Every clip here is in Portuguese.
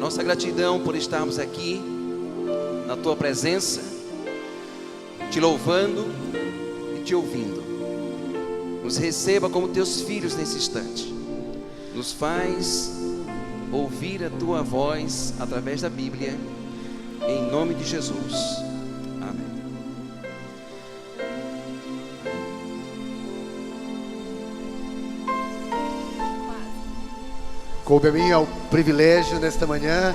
Nossa gratidão por estarmos aqui, na Tua presença, Te louvando e Te ouvindo. Nos receba como Teus filhos nesse instante. Nos faz ouvir a Tua voz através da Bíblia, em nome de Jesus. Amém. Coube a mim o privilégio nesta manhã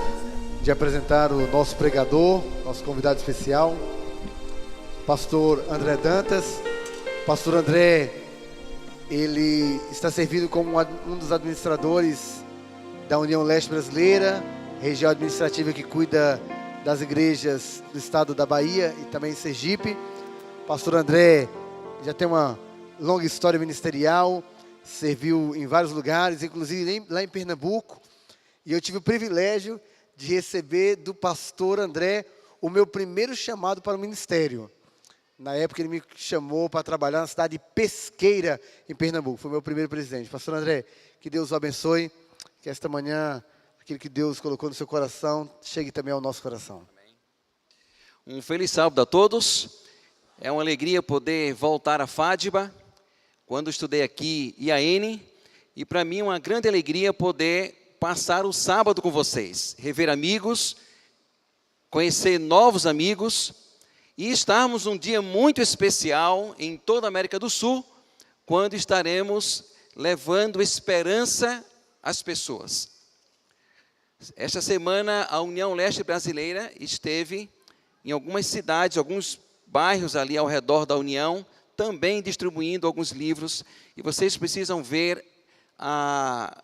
de apresentar o nosso pregador, nosso convidado especial, pastor André Dantas. Pastor André, ele está servindo como um dos administradores da União Leste Brasileira, região administrativa que cuida das igrejas do estado da Bahia e também Sergipe. Pastor André já tem uma longa história ministerial, serviu em vários lugares, inclusive lá em Pernambuco. E eu tive o privilégio de receber do pastor André o meu primeiro chamado para o ministério. Na época ele me chamou para trabalhar na cidade de Pesqueira, em Pernambuco. Foi o meu primeiro presidente. Pastor André, que Deus o abençoe, que esta manhã aquilo que Deus colocou no seu coração chegue também ao nosso coração. Um feliz sábado a todos. É uma alegria poder voltar a Fádiba. Quando estudei aqui IAN, e para mim é uma grande alegria poder passar o sábado com vocês, rever amigos, conhecer novos amigos e estarmos num dia muito especial em toda a América do Sul, quando estaremos levando esperança às pessoas. Esta semana a União Leste Brasileira esteve em algumas cidades, alguns bairros ali ao redor da União, também distribuindo alguns livros, e vocês precisam ver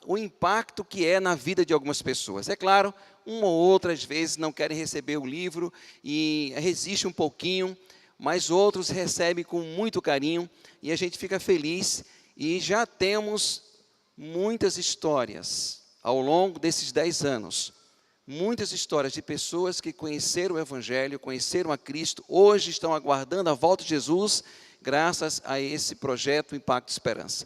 o impacto que é na vida de algumas pessoas. É claro, uma ou outra às vezes não querem receber o livro e resiste um pouquinho, mas outros recebem com muito carinho, e a gente fica feliz, e já temos muitas histórias ao longo desses 10 anos, muitas histórias de pessoas que conheceram o Evangelho, conheceram a Cristo, hoje estão aguardando a volta de Jesus, graças a esse projeto Impacto Esperança.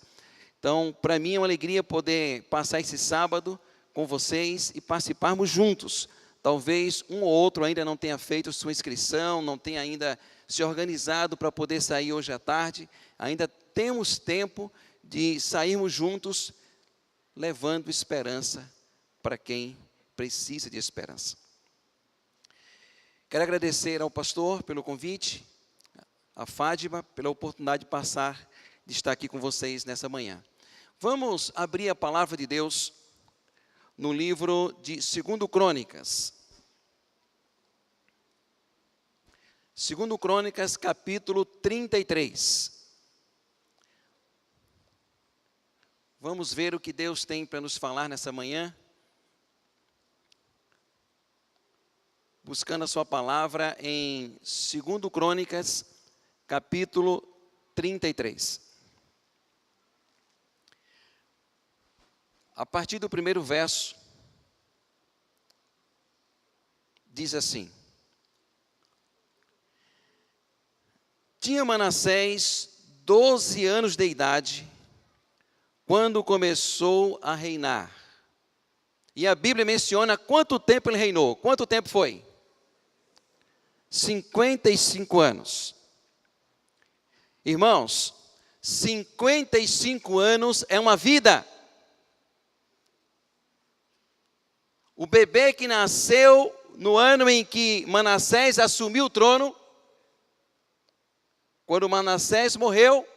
Então, para mim é uma alegria poder passar esse sábado com vocês e participarmos juntos. Talvez um ou outro ainda não tenha feito sua inscrição, não tenha ainda se organizado para poder sair hoje à tarde. Ainda temos tempo de sairmos juntos, levando esperança para quem precisa de esperança. Quero agradecer ao pastor pelo convite, a Fádiba, pela oportunidade de estar aqui com vocês nessa manhã. Vamos abrir a palavra de Deus no livro de 2 Crônicas. 2 Crônicas, capítulo 33. Vamos ver o que Deus tem para nos falar nessa manhã. Buscando a sua palavra em 2 Crônicas, capítulo 33. A partir do primeiro verso, diz assim: Tinha Manassés 12 anos de idade, quando começou a reinar. E a Bíblia menciona quanto tempo ele reinou. Quanto tempo foi? 55 anos. Irmãos, 55 anos é uma vida. O bebê que nasceu no ano em que Manassés assumiu o trono, quando Manassés morreu,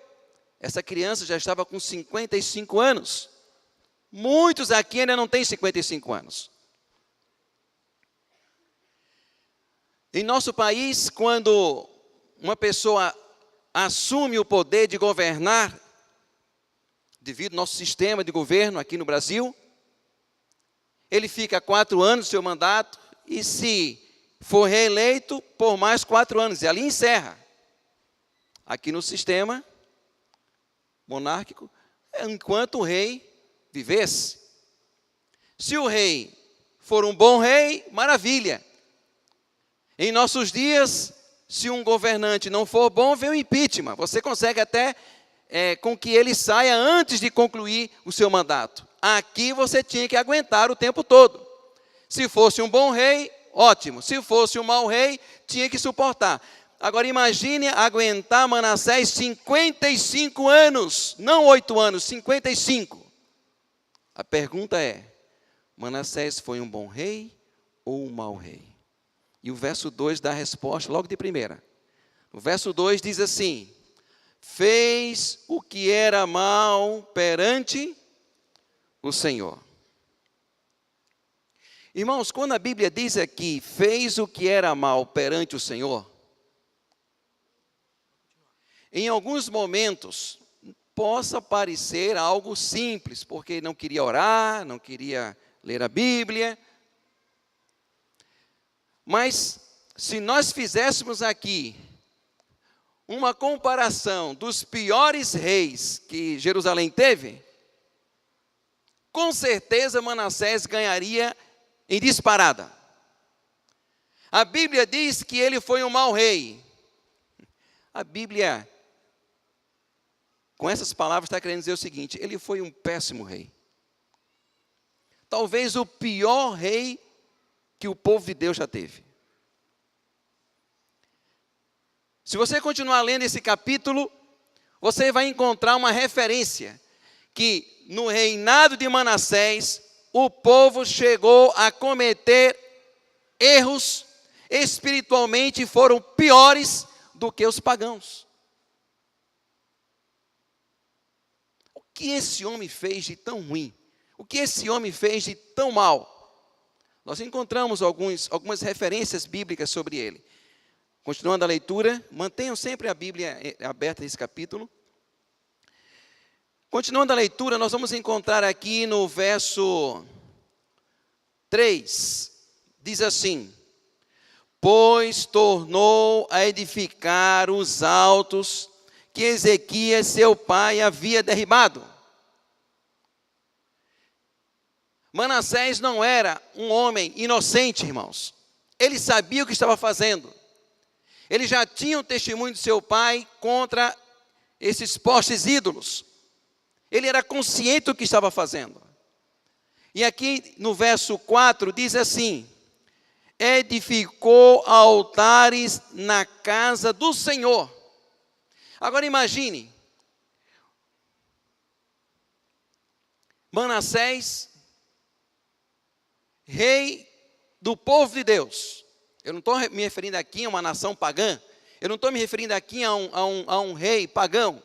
essa criança já estava com 55 anos. Muitos aqui ainda não têm 55 anos. Em nosso país, quando uma pessoa assume o poder de governar, devido ao nosso sistema de governo aqui no Brasil, ele fica 4 anos do seu mandato e, se for reeleito, por mais 4 anos, e ali encerra. Aqui no sistema monárquico, enquanto o rei vivesse. Se o rei for um bom rei, maravilha. Em nossos dias, se um governante não for bom, vem o impeachment. Você consegue até com que ele saia antes de concluir o seu mandato. Aqui você tinha que aguentar o tempo todo. Se fosse um bom rei, ótimo. Se fosse um mau rei, tinha que suportar. Agora imagine aguentar Manassés 55 anos, não 8 anos, 55. A pergunta é, Manassés foi um bom rei ou um mau rei? E o verso 2 dá a resposta logo de primeira. O verso 2 diz assim: fez o que era mal perante o Senhor. Irmãos, quando a Bíblia diz aqui, fez o que era mal perante o Senhor, em alguns momentos, possa parecer algo simples, porque não queria orar, não queria ler a Bíblia. Mas, se nós fizéssemos aqui uma comparação dos piores reis que Jerusalém teve, com certeza Manassés ganharia em disparada. A Bíblia diz que ele foi um mau rei. A Bíblia, com essas palavras, está querendo dizer o seguinte: ele foi um péssimo rei. Talvez o pior rei que o povo de Deus já teve. Se você continuar lendo esse capítulo, você vai encontrar uma referência que no reinado de Manassés, o povo chegou a cometer erros espiritualmente foram piores do que os pagãos. O que esse homem fez de tão ruim? O que esse homem fez de tão mal? Nós encontramos algumas referências bíblicas sobre ele. Continuando a leitura, mantenham sempre a Bíblia aberta nesse capítulo. Continuando a leitura, nós vamos encontrar aqui no verso 3, diz assim: pois tornou a edificar os altos que Ezequias, seu pai, havia derribado. Manassés não era um homem inocente, irmãos. Ele sabia o que estava fazendo. Ele já tinha o testemunho de seu pai contra esses postes ídolos. Ele era consciente do que estava fazendo. E aqui no verso 4 diz assim: edificou altares na casa do Senhor. Agora imagine, Manassés, rei do povo de Deus. Eu não estou me referindo aqui a uma nação pagã. Eu não estou me referindo aqui a um rei pagão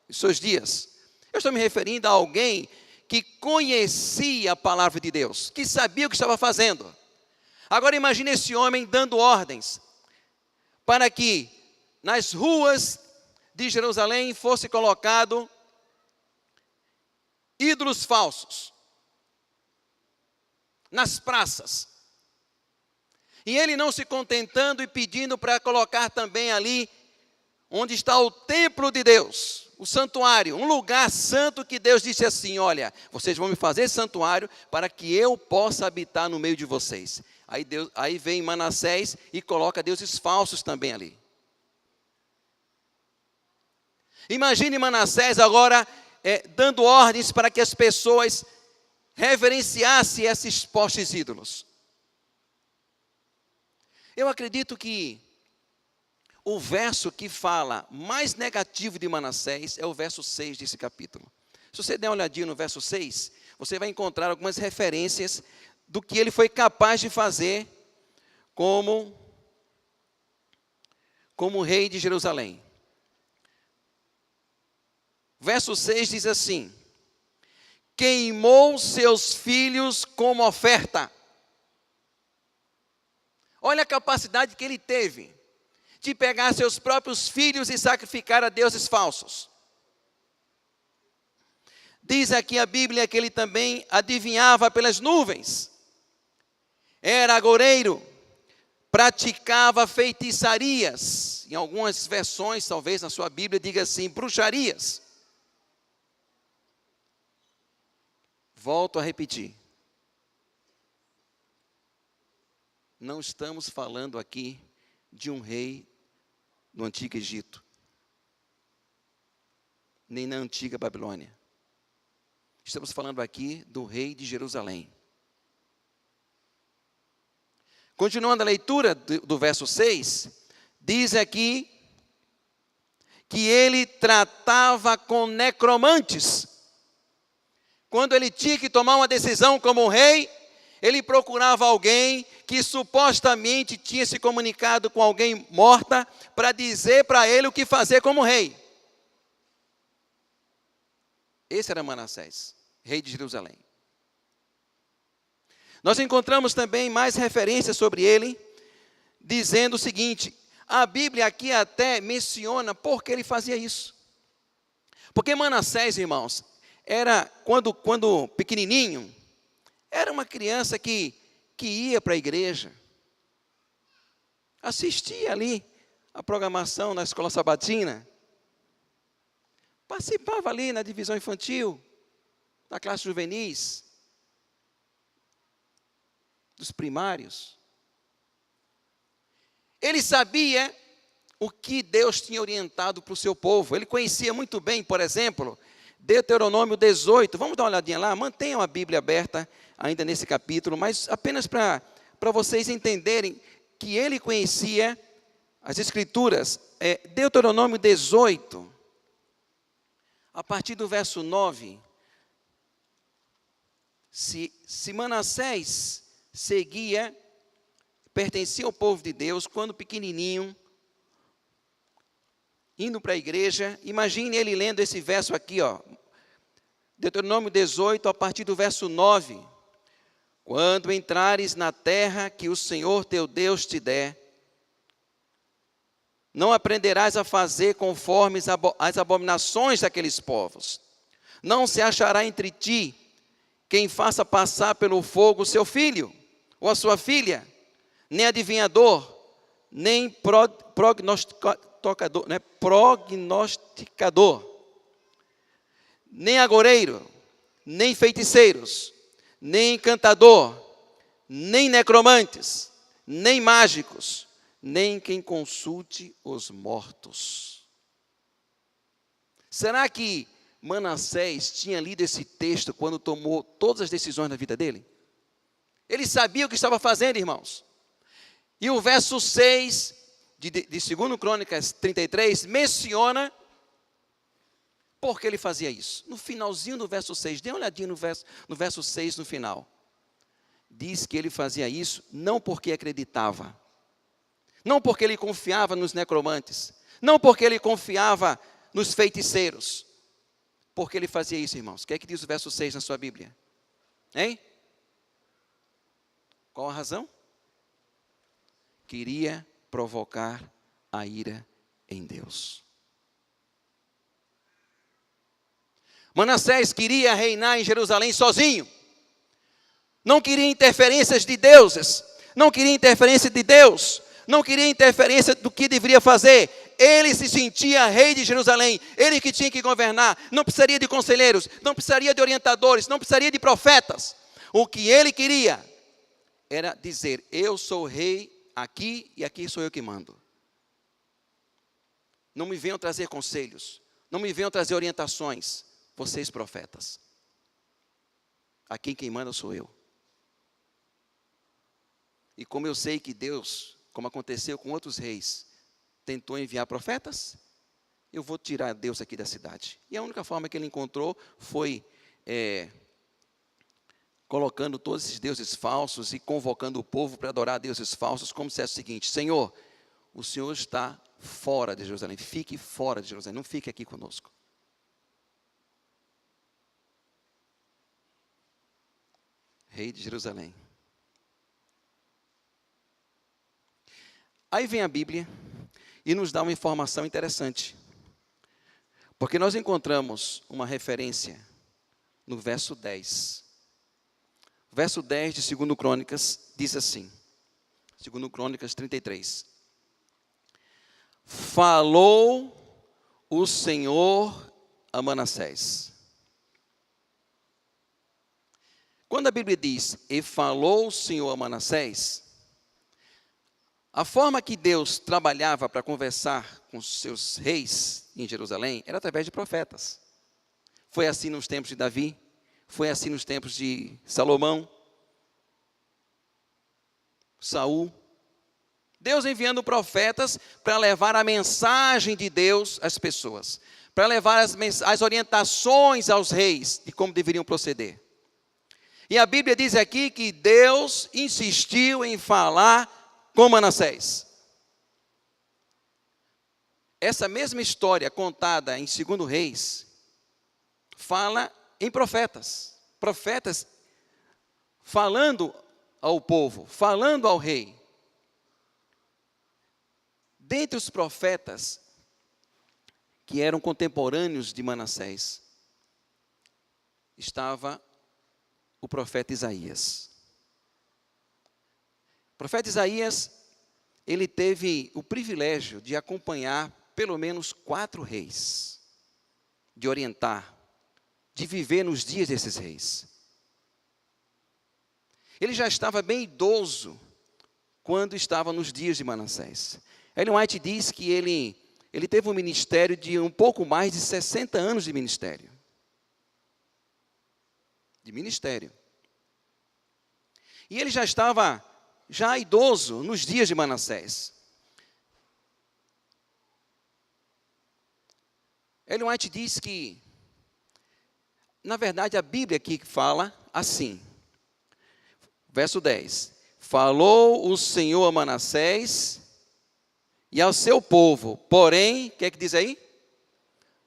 em seus dias. Eu estou me referindo a alguém que conhecia a palavra de Deus, que sabia o que estava fazendo. Agora imagine esse homem dando ordens para que nas ruas de Jerusalém fosse colocado ídolos falsos, nas praças. E ele não se contentando e pedindo para colocar também ali onde está o templo de Deus, o santuário, um lugar santo que Deus disse assim: olha, vocês vão me fazer santuário para que eu possa habitar no meio de vocês. Aí vem Manassés e coloca deuses falsos também ali. Imagine Manassés agora dando ordens para que as pessoas reverenciassem esses postes ídolos. Eu acredito que o verso que fala mais negativo de Manassés é o verso 6 desse capítulo. Se você der uma olhadinha no verso 6, você vai encontrar algumas referências do que ele foi capaz de fazer como rei de Jerusalém. Verso 6 diz assim: queimou seus filhos como oferta. Olha a capacidade que ele teve de pegar seus próprios filhos e sacrificar a deuses falsos. Diz aqui a Bíblia que ele também adivinhava pelas nuvens. Era agoureiro, praticava feitiçarias. Em algumas versões, talvez na sua Bíblia, diga assim, bruxarias. Volto a repetir. Não estamos falando aqui de um rei do Antigo Egito, nem na Antiga Babilônia. Estamos falando aqui do rei de Jerusalém. Continuando a leitura do verso 6, diz aqui que ele tratava com necromantes. Quando ele tinha que tomar uma decisão como rei, ele procurava alguém que supostamente tinha se comunicado com alguém morta para dizer para ele o que fazer como rei. Esse era Manassés, rei de Jerusalém. Nós encontramos também mais referências sobre ele, dizendo o seguinte: a Bíblia aqui até menciona por que ele fazia isso. Porque Manassés, irmãos, era, quando pequenininho, era uma criança que ia para a igreja, assistia ali a programação na escola sabatina, participava ali na divisão infantil, na classe juvenis, dos primários. Ele sabia o que Deus tinha orientado para o seu povo. Ele conhecia muito bem, por exemplo, Deuteronômio 18. Vamos dar uma olhadinha lá? Mantenham a Bíblia aberta ainda nesse capítulo, mas apenas para vocês entenderem que ele conhecia as Escrituras. Deuteronômio 18, a partir do verso 9. Se Manassés pertencia ao povo de Deus, quando pequenininho, indo para a igreja, imagine ele lendo esse verso aqui, ó, Deuteronômio 18, a partir do verso 9. Quando entrares na terra que o Senhor teu Deus te der, não aprenderás a fazer conforme as abominações daqueles povos. Não se achará entre ti quem faça passar pelo fogo seu filho, ou a sua filha, nem adivinhador, nem prognosticador, nem agoreiro, nem feiticeiros, nem encantador, nem necromantes, nem mágicos, nem quem consulte os mortos. Será que Manassés tinha lido esse texto quando tomou todas as decisões na vida dele? Ele sabia o que estava fazendo, irmãos. E o verso 6 de 2 Crônicas 33 menciona por que ele fazia isso. No finalzinho do verso 6, dê uma olhadinha no verso 6 no final. Diz que ele fazia isso não porque acreditava, não porque ele confiava nos necromantes, não porque ele confiava nos feiticeiros. Porque ele fazia isso, irmãos? O que é que diz o verso 6 na sua Bíblia? Hein? Qual a razão? Queria provocar a ira em Deus. Manassés queria reinar em Jerusalém sozinho. Não queria interferências de deuses. Não queria interferência de Deus. Não queria interferência do que deveria fazer. Ele se sentia rei de Jerusalém. Ele que tinha que governar. Não precisaria de conselheiros. Não precisaria de orientadores. Não precisaria de profetas. O que ele queria era dizer: eu sou rei aqui e aqui sou eu que mando. Não me venham trazer conselhos. Não me venham trazer orientações. Vocês profetas. Aqui quem manda sou eu. E como eu sei que Deus, como aconteceu com outros reis, tentou enviar profetas, eu vou tirar Deus aqui da cidade. E a única forma que ele encontrou foi colocando todos esses deuses falsos e convocando o povo para adorar deuses falsos, como se fosse o seguinte: Senhor, o Senhor está fora de Jerusalém, fique fora de Jerusalém, não fique aqui conosco. Rei de Jerusalém. Aí vem a Bíblia e nos dá uma informação interessante. Porque nós encontramos uma referência no verso 10. O verso 10 de 2 Crônicas diz assim, 2 Crônicas 33. Falou o Senhor a Manassés. Quando a Bíblia diz, e falou o Senhor a Manassés, a forma que Deus trabalhava para conversar com os seus reis em Jerusalém era através de profetas. Foi assim nos tempos de Davi, foi assim nos tempos de Salomão. Saul. Deus enviando profetas para levar a mensagem de Deus às pessoas, para levar as orientações aos reis de como deveriam proceder. E a Bíblia diz aqui que Deus insistiu em falar com Manassés. Essa mesma história contada em 2 Reis, fala em profetas. Profetas falando ao povo, falando ao rei. Dentre os profetas que eram contemporâneos de Manassés, estava o profeta Isaías. O profeta Isaías, ele teve o privilégio de acompanhar pelo menos 4 reis, de orientar, de viver nos dias desses reis. Ele já estava bem idoso quando estava nos dias de Manassés. Ellen White diz que ele teve um ministério de um pouco mais de 60 anos de ministério. E ele já estava idoso nos dias de Manassés. Ellen White diz que, na verdade, a Bíblia aqui fala assim, verso 10. Falou o Senhor a Manassés e ao seu povo, porém, o que é que diz aí?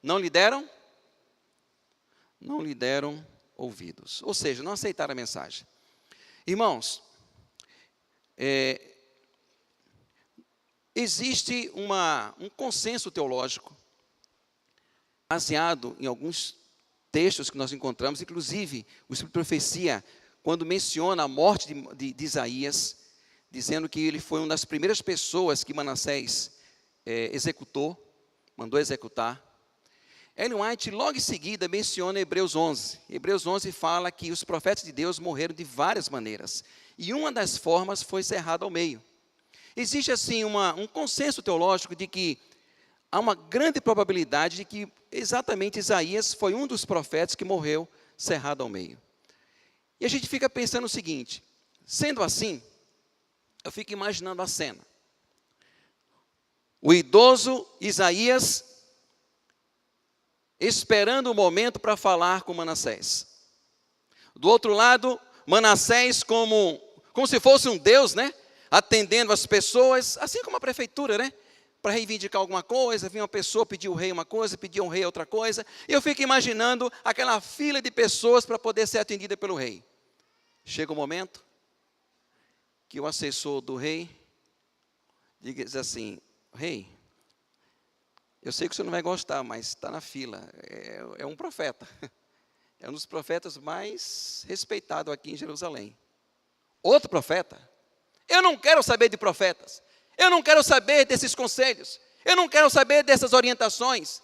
Não lhe deram ouvidos. Ou seja, não aceitaram a mensagem. Irmãos, existe um consenso teológico baseado em alguns textos que nós encontramos, inclusive o Espírito de Profecia, quando menciona a morte de Isaías, dizendo que ele foi uma das primeiras pessoas que Manassés mandou executar. Ellen White, logo em seguida, menciona Hebreus 11. Hebreus 11 fala que os profetas de Deus morreram de várias maneiras, e uma das formas foi cerrado ao meio. Existe, assim, um consenso teológico de que há uma grande probabilidade de que exatamente Isaías foi um dos profetas que morreu cerrado ao meio. E a gente fica pensando o seguinte, sendo assim, eu fico imaginando a cena. O idoso Isaías esperando o momento para falar com Manassés. Do outro lado, Manassés como se fosse um Deus, né? Atendendo as pessoas, assim como a prefeitura, né? Para reivindicar alguma coisa, vinha uma pessoa pedir ao rei uma coisa, pedir ao rei outra coisa. E eu fico imaginando aquela fila de pessoas para poder ser atendida pelo rei. Chega o momento que o assessor do rei diz assim, rei, eu sei que você não vai gostar, mas está na fila, é um profeta. É um dos profetas mais respeitados aqui em Jerusalém. Outro profeta? Eu não quero saber de profetas. Eu não quero saber desses conselhos. Eu não quero saber dessas orientações.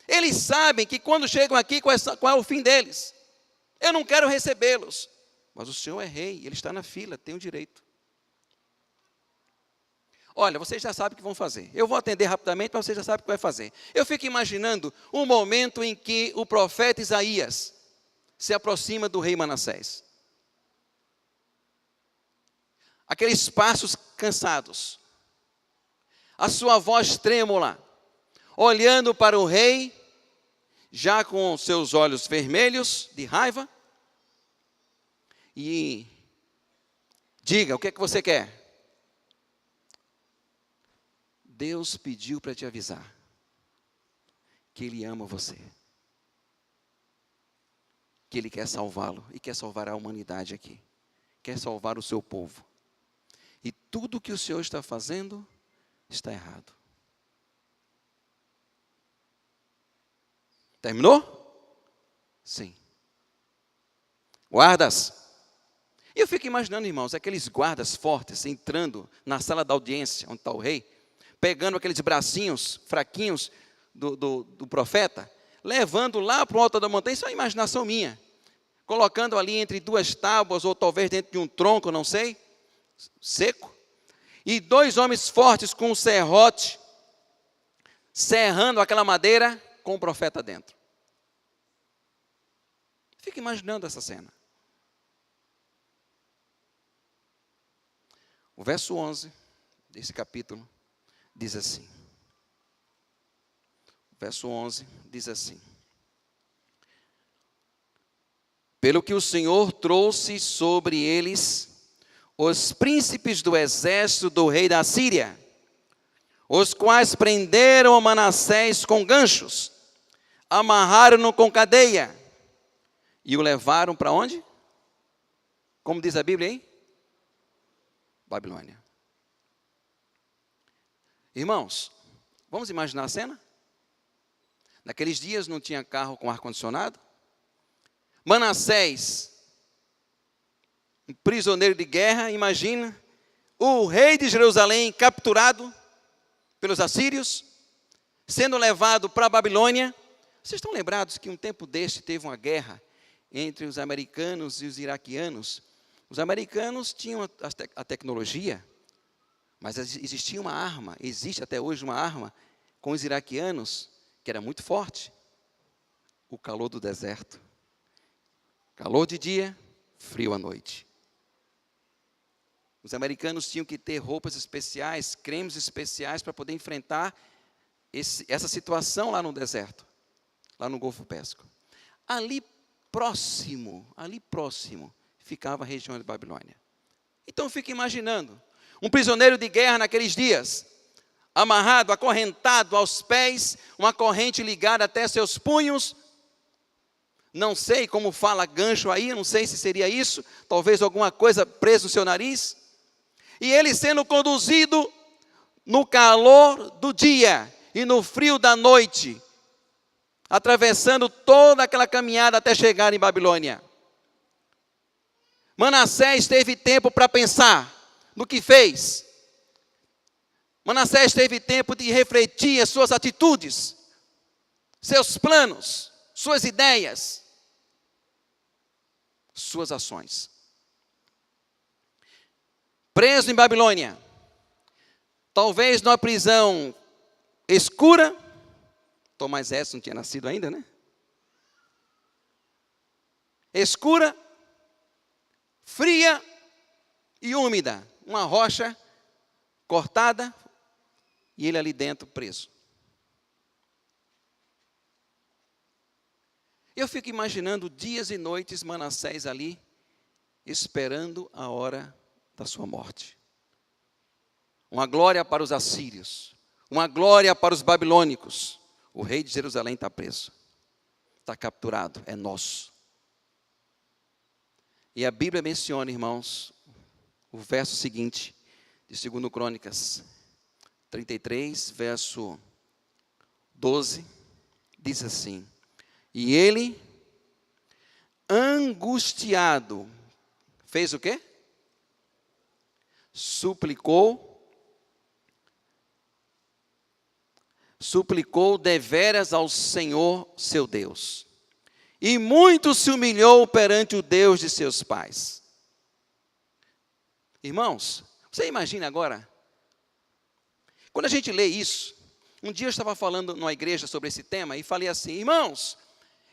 Eles sabem que quando chegam aqui, qual é o fim deles. Eu não quero recebê-los. Mas o Senhor é rei, ele está na fila, tem o direito. Olha, vocês já sabem o que vão fazer. Eu vou atender rapidamente, mas vocês já sabem o que vai fazer. Eu fico imaginando o momento em que o profeta Isaías se aproxima do rei Manassés. Aqueles passos cansados. A sua voz trêmula, olhando para o rei, já com seus olhos vermelhos de raiva, e diga, o que é que você quer? Deus pediu para te avisar que Ele ama você, que Ele quer salvá-lo e quer salvar a humanidade aqui, quer salvar o seu povo. E tudo que o Senhor está fazendo está errado. Terminou? Sim. Guardas. E eu fico imaginando, irmãos, aqueles guardas fortes entrando na sala da audiência, onde está o rei, pegando aqueles bracinhos fraquinhos do profeta, levando lá para o alto da montanha, isso é uma imaginação minha, colocando ali entre 2 tábuas, ou talvez dentro de um tronco, não sei, seco, e 2 homens fortes com um serrote, serrando aquela madeira com o profeta dentro. Fico imaginando essa cena. O verso 11 desse capítulo diz assim. O verso 11 diz assim. Pelo que o Senhor trouxe sobre eles os príncipes do exército do rei da Síria, os quais prenderam Manassés com ganchos, amarraram-no com cadeia e o levaram para onde? Como diz a Bíblia aí? Babilônia. Irmãos, vamos imaginar a cena? Naqueles dias não tinha carro com ar-condicionado. Manassés, um prisioneiro de guerra, imagina, o rei de Jerusalém capturado pelos assírios, sendo levado para a Babilônia. Vocês estão lembrados que um tempo deste teve uma guerra entre os americanos e os iraquianos? Os americanos tinham a tecnologia, mas existia uma arma, existe até hoje uma arma com os iraquianos, que era muito forte, o calor do deserto. Calor de dia, frio à noite. Os americanos tinham que ter roupas especiais, cremes especiais para poder enfrentar essa situação lá no deserto, lá no Golfo Pérsico. Ali próximo, ficava a região de Babilônia. Então fica imaginando, um prisioneiro de guerra naqueles dias, amarrado, acorrentado aos pés, uma corrente ligada até seus punhos. Não sei como fala gancho aí, não sei se seria isso, talvez alguma coisa presa no seu nariz. E ele sendo conduzido no calor do dia e no frio da noite, atravessando toda aquela caminhada até chegar em Babilônia. Manassés teve tempo para pensar no que fez. Manassés teve tempo de refletir as suas atitudes, seus planos, suas ideias, suas ações. Preso em Babilônia, talvez numa prisão escura. Tomás Edison não tinha nascido ainda, né? Escura, fria e úmida. Uma rocha cortada e ele ali dentro preso. Eu fico imaginando dias e noites Manassés ali, esperando a hora da sua morte. Uma glória para os assírios, uma glória para os babilônicos. O rei de Jerusalém está preso, está capturado, é nosso. E a Bíblia menciona, irmãos, o verso seguinte, de 2 Crônicas 33, verso 12, diz assim: e ele, angustiado, fez o quê? Suplicou deveras ao Senhor seu Deus, e muito se humilhou perante o Deus de seus pais. Irmãos, você imagina agora, quando a gente lê isso, um dia eu estava falando numa igreja sobre esse tema, e falei assim: irmãos,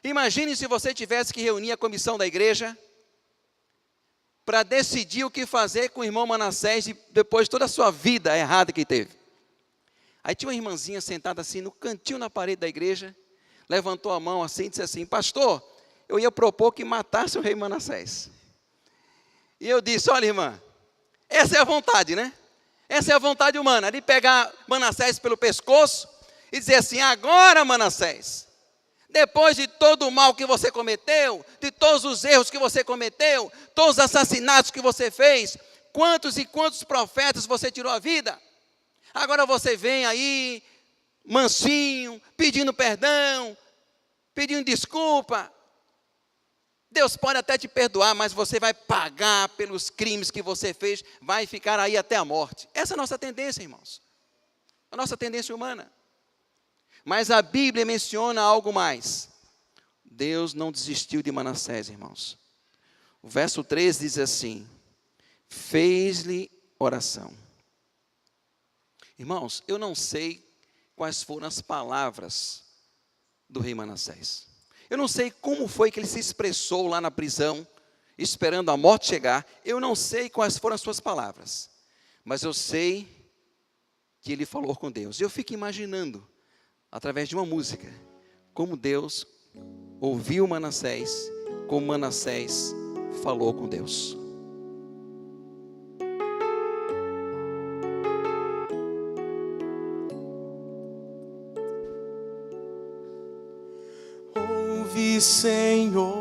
imagine se você tivesse que reunir a comissão da igreja, para decidir o que fazer com o irmão Manassés, depois de toda a sua vida errada que teve. Aí tinha uma irmãzinha sentada assim, no cantinho na parede da igreja, levantou a mão assim e disse assim: pastor, eu ia propor que matasse o rei Manassés. E eu disse: olha, irmã, essa é a vontade, né? Essa é a vontade humana, de pegar Manassés pelo pescoço e dizer assim: agora, Manassés, depois de todo o mal que você cometeu, de todos os erros que você cometeu, todos os assassinatos que você fez, quantos e quantos profetas você tirou a vida, agora você vem aí, mansinho, pedindo perdão, pedindo desculpa. Deus pode até te perdoar, mas você vai pagar pelos crimes que você fez, vai ficar aí até a morte. Essa é a nossa tendência, irmãos. A nossa tendência humana. Mas a Bíblia menciona algo mais. Deus não desistiu de Manassés, irmãos. O verso 13 diz assim: fez-lhe oração. Irmãos, eu não sei quais foram as palavras do rei Manassés. Eu não sei como foi que ele se expressou lá na prisão, esperando a morte chegar. Eu não sei quais foram as suas palavras. mas eu sei que ele falou com Deus. Eu fico imaginando, através de uma música, como Deus ouviu Manassés, como Manassés falou com Deus. Ouve, Senhor,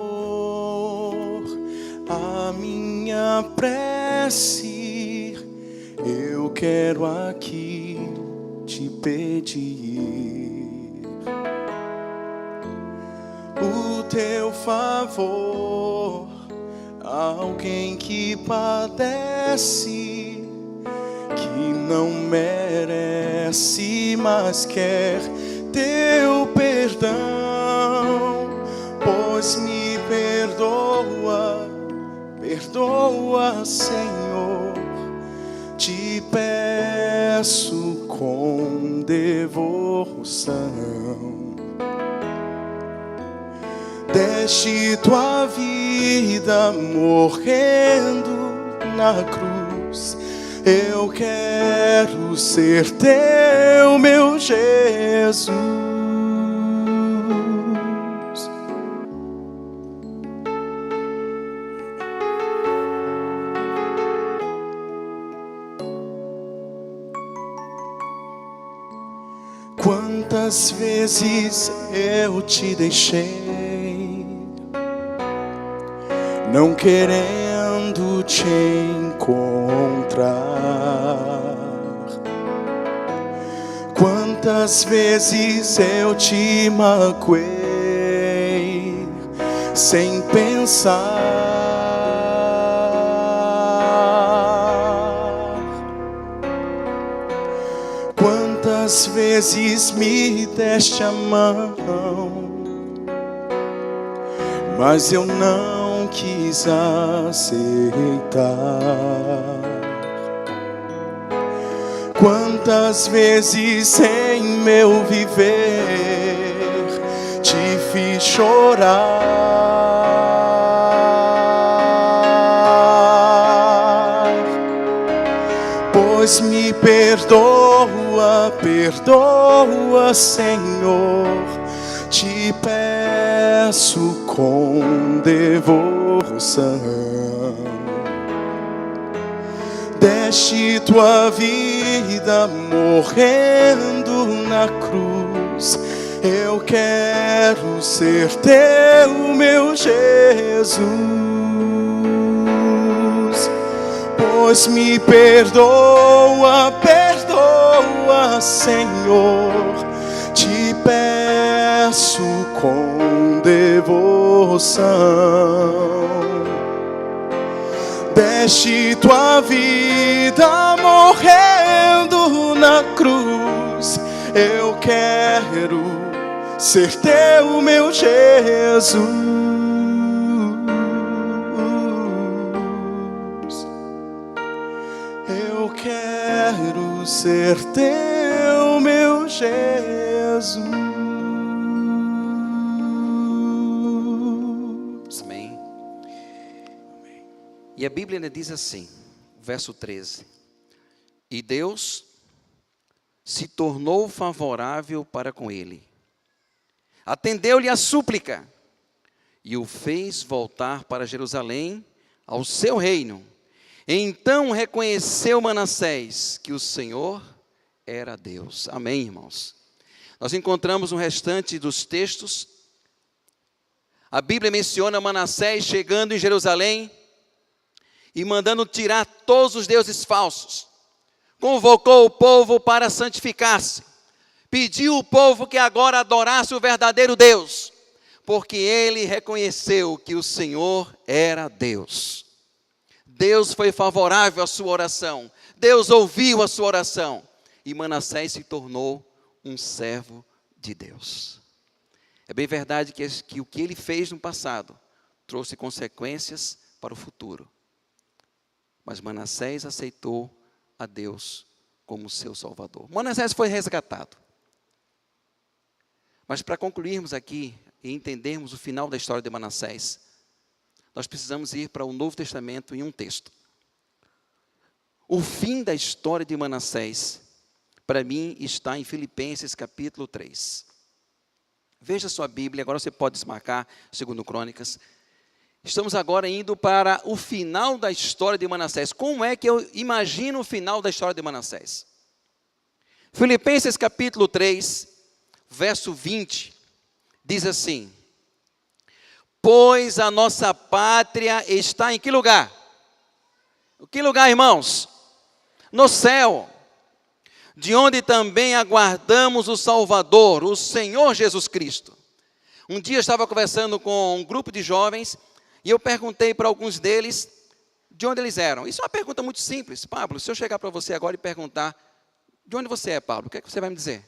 a minha prece, eu quero aqui te pedir o teu favor, alguém que padece, que não merece, mas quer teu perdão, pois me perdoa, perdoa, Senhor, te peço com devoção. Deste tua vida morrendo na cruz, eu quero ser teu, meu Jesus. Quantas vezes eu te deixei, não querendo te encontrar. Quantas vezes eu te magoei, sem pensar. Quantas vezes me deste a mão, mas eu não quis aceitar. Quantas vezes em meu viver te fiz chorar, pois me perdoa, perdoa, Senhor, te peço com devoção. Deste tua vida morrendo na cruz, eu quero ser teu, meu Jesus, pois me perdoa, perdoa, Senhor, te peço com devoção. Deste tua vida morrendo na cruz, eu quero ser teu, meu Jesus. Eu quero ser teu, meu Jesus. Amém. E a Bíblia ainda diz assim, verso 13: e Deus se tornou favorável para com ele, atendeu-lhe a súplica e o fez voltar para Jerusalém, ao seu reino. Então reconheceu Manassés que o Senhor era Deus. Amém, irmãos? Nós encontramos no restante dos textos, a Bíblia menciona Manassés chegando em Jerusalém e mandando tirar todos os deuses falsos. Convocou o povo para santificar-se. Pediu o povo que agora adorasse o verdadeiro Deus, porque ele reconheceu que o Senhor era Deus. Deus foi favorável à sua oração. Deus ouviu a sua oração. E Manassés se tornou um servo de Deus. É bem verdade que o que ele fez no passado trouxe consequências para o futuro. Mas Manassés aceitou a Deus como seu Salvador. Manassés foi resgatado. Mas para concluirmos aqui e entendermos o final da história de Manassés, nós precisamos ir para o Novo Testamento em um texto. O fim da história de Manassés, para mim, está em Filipenses capítulo 3. Veja sua Bíblia, agora você pode desmarcar, segundo Crônicas. Estamos agora indo para o final da história de Manassés. Como é que eu imagino o final da história de Manassés? Filipenses capítulo 3, verso 20, diz assim: pois a nossa pátria está em que lugar? Que lugar, irmãos? No céu, de onde também aguardamos o Salvador, o Senhor Jesus Cristo. Um dia eu estava conversando com um grupo de jovens, e eu perguntei para alguns deles de onde eles eram. Isso é uma pergunta muito simples. Pablo, se eu chegar para você agora e perguntar, de onde você é, Pablo? O que é que você vai me dizer?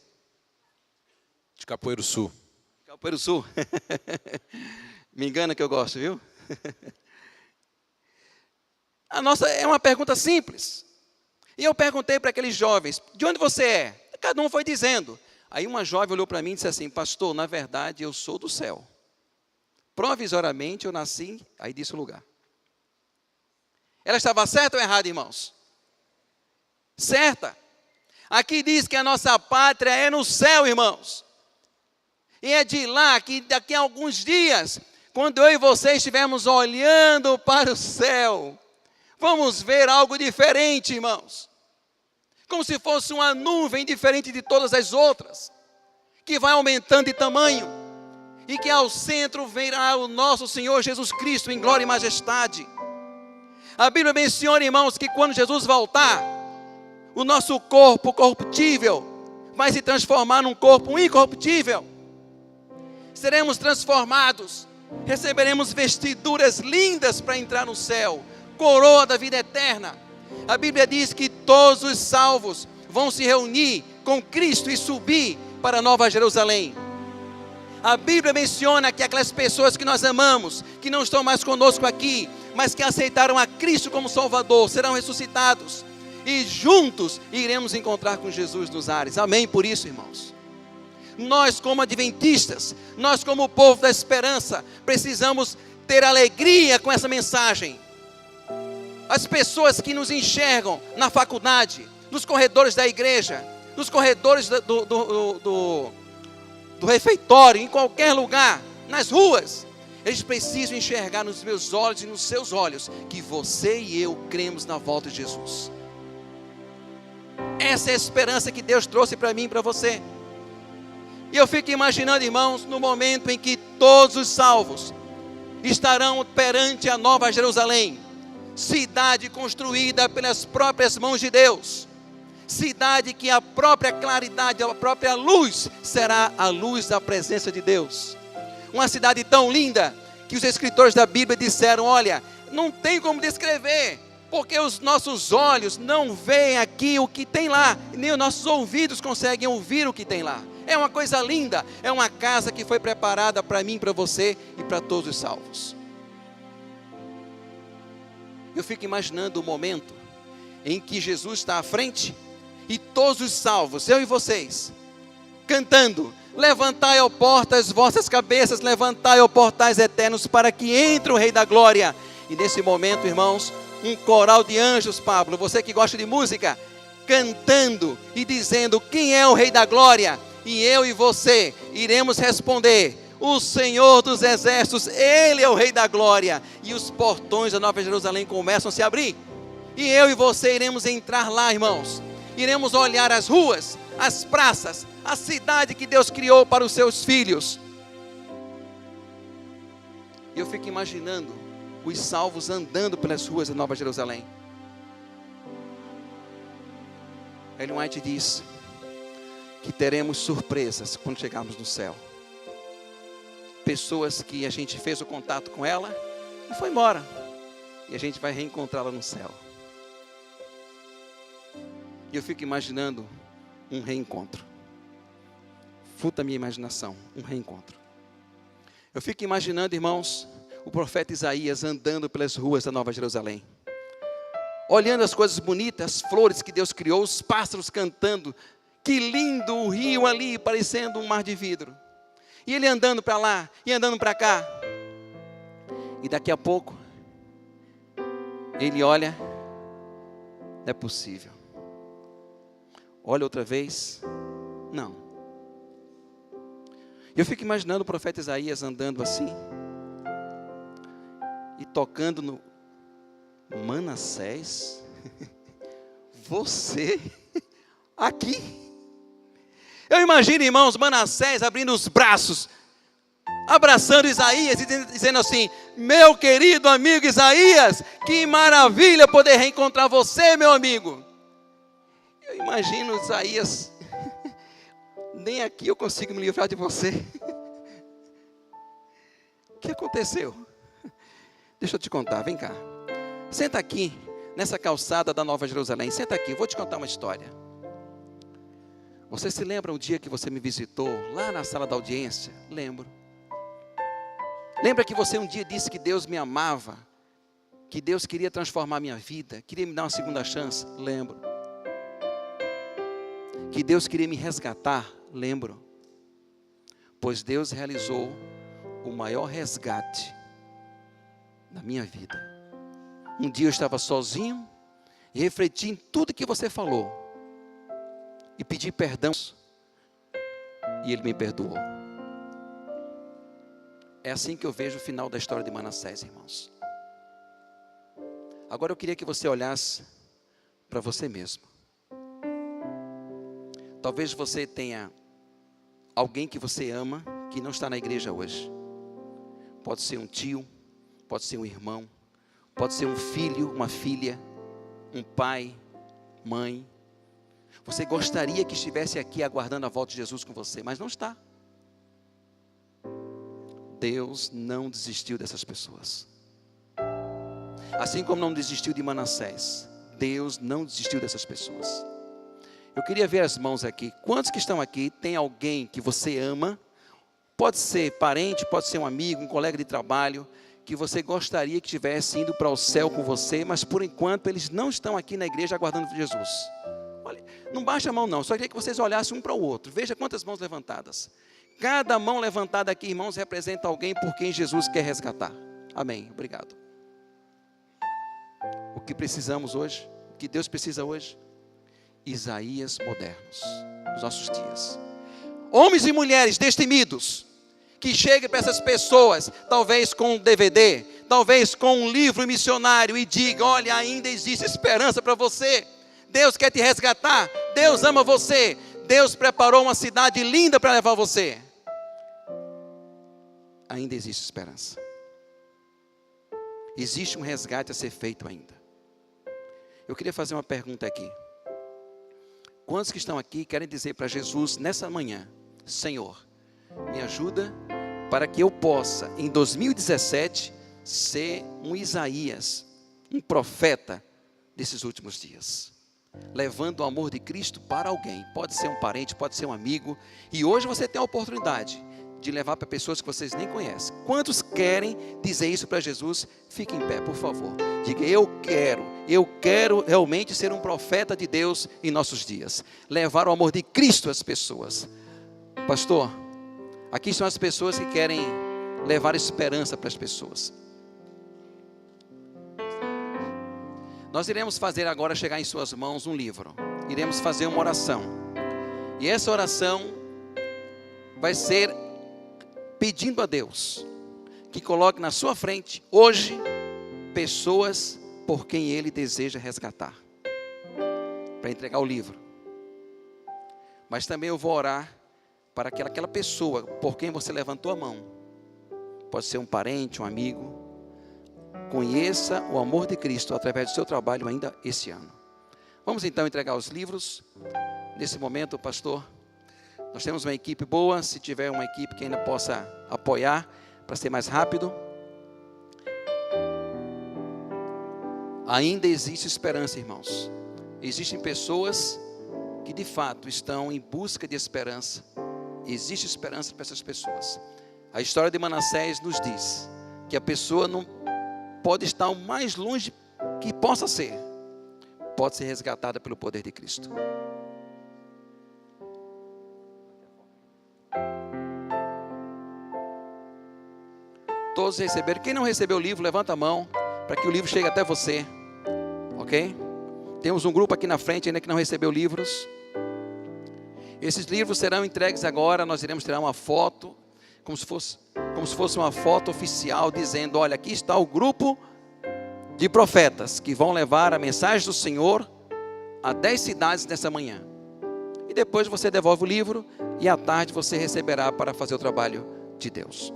De Capoeiro Sul. Capoeiro Sul. Me engana que eu gosto, viu? A nossa é uma pergunta simples. E eu perguntei para aqueles jovens, de onde você é? Cada um foi dizendo. Aí uma jovem olhou para mim e disse assim, pastor, na verdade eu sou do céu. Provisoriamente eu nasci, aí disse o lugar. Ela estava certa ou errada, irmãos? Certa. Aqui diz que a nossa pátria é no céu, irmãos. E é de lá que daqui a alguns dias, quando eu e você estivermos olhando para o céu, vamos ver algo diferente, irmãos. Como se fosse uma nuvem diferente de todas as outras, que vai aumentando de tamanho. E que ao centro virá o nosso Senhor Jesus Cristo em glória e majestade. A Bíblia menciona, irmãos, que quando Jesus voltar, o nosso corpo corruptível vai se transformar num corpo incorruptível. Seremos transformados, receberemos vestiduras lindas para entrar no céu, coroa da vida eterna. A Bíblia diz que todos os salvos vão se reunir com Cristo e subir para a Nova Jerusalém. A Bíblia menciona que aquelas pessoas que nós amamos, que não estão mais conosco aqui, mas que aceitaram a Cristo como Salvador, serão ressuscitados. E juntos iremos encontrar com Jesus nos ares. Amém por isso, irmãos. Nós como adventistas, nós como povo da esperança, precisamos ter alegria com essa mensagem. As pessoas que nos enxergam na faculdade, nos corredores da igreja, nos corredores do refeitório, em qualquer lugar, nas ruas, eles precisam enxergar nos meus olhos e nos seus olhos que você e eu cremos na volta de Jesus. Essa é a esperança que Deus trouxe para mim e para você. E eu fico imaginando, irmãos, no momento em que todos os salvos estarão perante a Nova Jerusalém, cidade construída pelas próprias mãos de Deus, cidade que a própria claridade, a própria luz será a luz da presença de Deus. Uma cidade tão linda que os escritores da Bíblia disseram, olha, não tem como descrever, porque os nossos olhos não veem aqui o que tem lá, nem os nossos ouvidos conseguem ouvir o que tem lá. É uma coisa linda, é uma casa que foi preparada para mim, para você e para todos os salvos. Eu fico imaginando o momento em que Jesus está à frente e todos os salvos, eu e vocês, cantando, levantai, ó portas, vossas cabeças, levantai, ó portais eternos, para que entre o Rei da Glória. E nesse momento, irmãos, um coral de anjos, Pablo, você que gosta de música, cantando e dizendo, quem é o Rei da Glória? E eu e você iremos responder, o Senhor dos Exércitos, Ele é o Rei da Glória. E os portões da Nova Jerusalém começam a se abrir. E eu e você iremos entrar lá, irmãos. Iremos olhar as ruas, as praças, a cidade que Deus criou para os seus filhos. E eu fico imaginando os salvos andando pelas ruas da Nova Jerusalém. Ellen White diz que teremos surpresas quando chegarmos no céu. Pessoas que a gente fez o contato com ela e foi embora. E a gente vai reencontrá-la no céu. E eu fico imaginando um reencontro. Fruto da minha imaginação, um reencontro. Eu fico imaginando, irmãos, o profeta Isaías andando pelas ruas da Nova Jerusalém. Olhando as coisas bonitas, as flores que Deus criou, os pássaros cantando. Que lindo o rio ali, parecendo um mar de vidro. E ele andando para lá, e andando para cá. E daqui a pouco, ele olha Não é possível. Olha outra vez. Não. Eu fico imaginando o profeta Isaías andando assim e tocando no Manassés. Você aqui. Eu imagino, irmãos, Manassés abrindo os braços, abraçando Isaías e dizendo assim: meu querido amigo Isaías, que maravilha poder reencontrar você, meu amigo. Eu imagino Isaías: nem aqui eu consigo me livrar de você. O que aconteceu? Deixa eu te contar, vem cá. Senta aqui, nessa calçada da Nova Jerusalém. Senta aqui, eu vou te contar uma história. Você se lembra um dia que você me visitou lá na sala da audiência? Lembro. Lembra que você um dia disse que Deus me amava, que Deus queria transformar minha vida, queria me dar uma segunda chance? Lembro. Que Deus queria me resgatar? Lembro. Pois Deus realizou o maior resgate da minha vida. Um dia eu estava sozinho e refleti em tudo que você falou e pedi perdão, e Ele me perdoou. É assim que eu vejo o final da história de Manassés, irmãos. Agora eu queria que você olhasse para você mesmo. Talvez você tenha alguém que você ama que não está na igreja hoje. Pode ser um tio, pode ser um irmão, pode ser um filho, uma filha, um pai, mãe. Você gostaria que estivesse aqui aguardando a volta de Jesus com você, mas não está. Deus não desistiu dessas pessoas. Assim como não desistiu de Manassés, Deus não desistiu dessas pessoas. Eu queria ver as mãos aqui. Quantos que estão aqui tem alguém que você ama? Pode ser parente, pode ser um amigo, um colega de trabalho, que você gostaria que estivesse indo para o céu com você, mas por enquanto eles não estão aqui na igreja aguardando Jesus. Olha, não baixa a mão não, só queria que vocês olhassem um para o outro. Veja quantas mãos levantadas. Cada mão levantada aqui, irmãos, representa alguém por quem Jesus quer resgatar. Amém, obrigado. O que precisamos hoje, o que Deus precisa hoje? Isaías modernos, nos nossos dias. Homens e mulheres destemidos, que cheguem para essas pessoas, talvez com um DVD, talvez com um livro missionário, e diga: olha, ainda existe esperança para você. Deus quer te resgatar, Deus ama você, Deus preparou uma cidade linda para levar você. Ainda existe esperança. Existe um resgate a ser feito ainda. Eu queria fazer uma pergunta aqui. Quantos que estão aqui querem dizer para Jesus nessa manhã: Senhor, me ajuda para que eu possa, em 2017, ser um Isaías, um profeta desses últimos dias, levando o amor de Cristo para alguém? Pode ser um parente, pode ser um amigo, e hoje você tem a oportunidade de levar para pessoas que vocês nem conhecem. Quantos querem dizer isso para Jesus? Fique em pé, por favor. Diga: eu quero realmente ser um profeta de Deus em nossos dias, levar o amor de Cristo às pessoas. Pastor, aqui são as pessoas que querem levar esperança para as pessoas. Nós iremos fazer agora chegar em suas mãos um livro. Iremos fazer uma oração. E essa oração vai ser pedindo a Deus que coloque na sua frente hoje pessoas por quem Ele deseja resgatar, para entregar o livro. Mas também eu vou orar para que aquela pessoa por quem você levantou a mão, pode ser um parente, um amigo, conheça o amor de Cristo através do seu trabalho ainda esse ano. Vamos então entregar os livros. Nesse momento, pastor, nós temos uma equipe boa. Se tiver uma equipe que ainda possa apoiar para ser mais rápido. Ainda existe esperança, irmãos. Existem pessoas que de fato estão em busca de esperança. Existe esperança para essas pessoas. A história de Manassés nos diz que a pessoa não pode estar o mais longe que possa ser, pode ser resgatada pelo poder de Cristo. Todos receberam. Quem não recebeu o livro, levanta a mão para que o livro chegue até você. Ok? Temos um grupo aqui na frente ainda que não recebeu livros. Esses livros serão entregues agora. Nós iremos tirar uma foto, como se fosse uma foto oficial, dizendo: olha, aqui está o grupo de profetas que vão levar a mensagem do Senhor a 10 cidades nessa manhã. E depois você devolve o livro e à tarde você receberá para fazer o trabalho de Deus.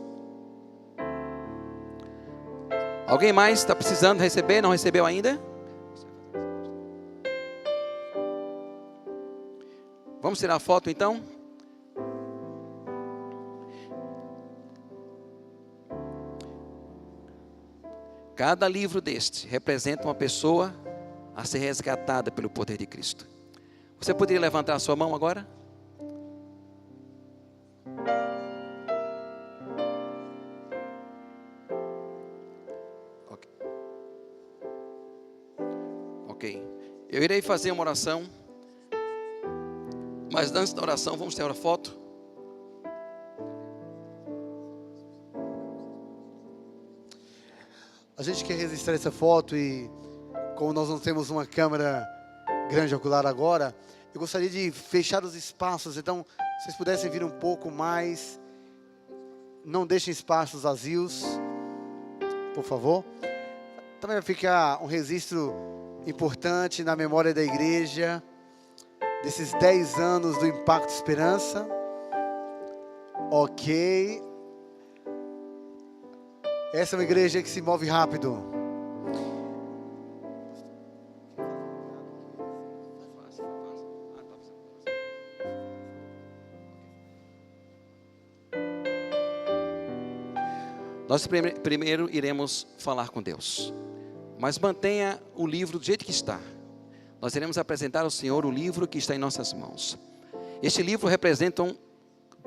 Alguém mais está precisando receber? Não recebeu ainda? Vamos tirar a foto então? Cada livro deste representa uma pessoa a ser resgatada pelo poder de Cristo. Você poderia levantar a sua mão agora? Ok. Eu irei fazer uma oração. Mas antes da oração, vamos ter uma foto. A gente quer registrar essa foto e, como nós não temos uma câmera grande ocular agora, eu gostaria de fechar os espaços. Então, se vocês pudessem vir um pouco mais, não deixem espaços vazios, por favor. Também vai ficar um registro importante na memória da igreja, desses 10 anos do Impacto Esperança. Ok. Essa é uma igreja que se move rápido. Nós primeiro iremos falar com Deus. Mas mantenha o livro do jeito que está. Nós iremos apresentar ao Senhor o livro que está em nossas mãos. Este livro representa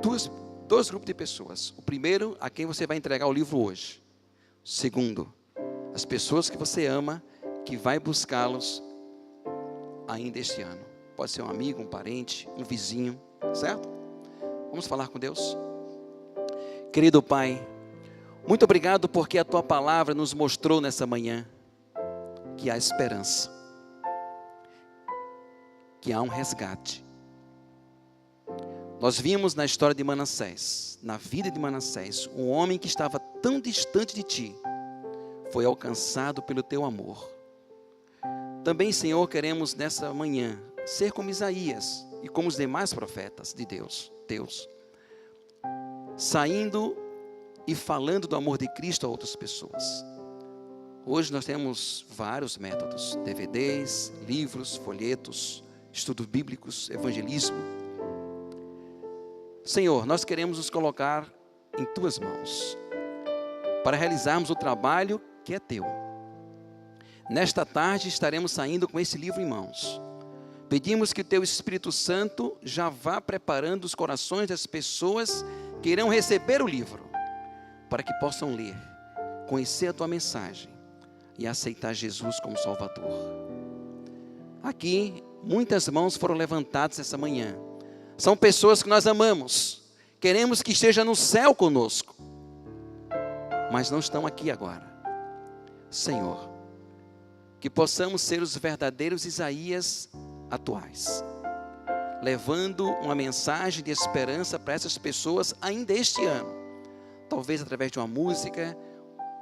dois grupos de pessoas. O primeiro, a quem você vai entregar o livro hoje. O segundo, as pessoas que você ama, que vai buscá-los ainda este ano. Pode ser um amigo, um parente, um vizinho, certo? Vamos falar com Deus? Querido Pai, muito obrigado porque a Tua palavra nos mostrou nessa manhã que há esperança, que há um resgate. Nós vimos na história de Manassés, na vida de Manassés, um homem que estava tão distante de Ti, foi alcançado pelo Teu amor. Também, Senhor, queremos nessa manhã ser como Isaías e como os demais profetas de Deus, saindo e falando do amor de Cristo a outras pessoas. Hoje nós temos vários métodos, DVDs, livros, folhetos, estudos bíblicos, evangelismo. Senhor, nós queremos nos colocar em Tuas mãos, para realizarmos o trabalho que é Teu. Nesta tarde estaremos saindo com esse livro em mãos. Pedimos que o Teu Espírito Santo já vá preparando os corações das pessoas que irão receber o livro, para que possam ler, conhecer a Tua mensagem e aceitar Jesus como Salvador. Aqui, muitas mãos foram levantadas essa manhã. São pessoas que nós amamos, queremos que esteja no céu conosco, mas não estão aqui agora. Senhor, que possamos ser os verdadeiros Isaías atuais, levando uma mensagem de esperança para essas pessoas ainda este ano, talvez através de uma música,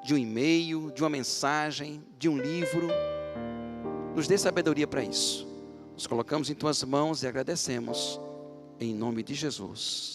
de um e-mail, de uma mensagem, de um livro. Nos dê sabedoria para isso. Nos colocamos em Tuas mãos e agradecemos. Em nome de Jesus.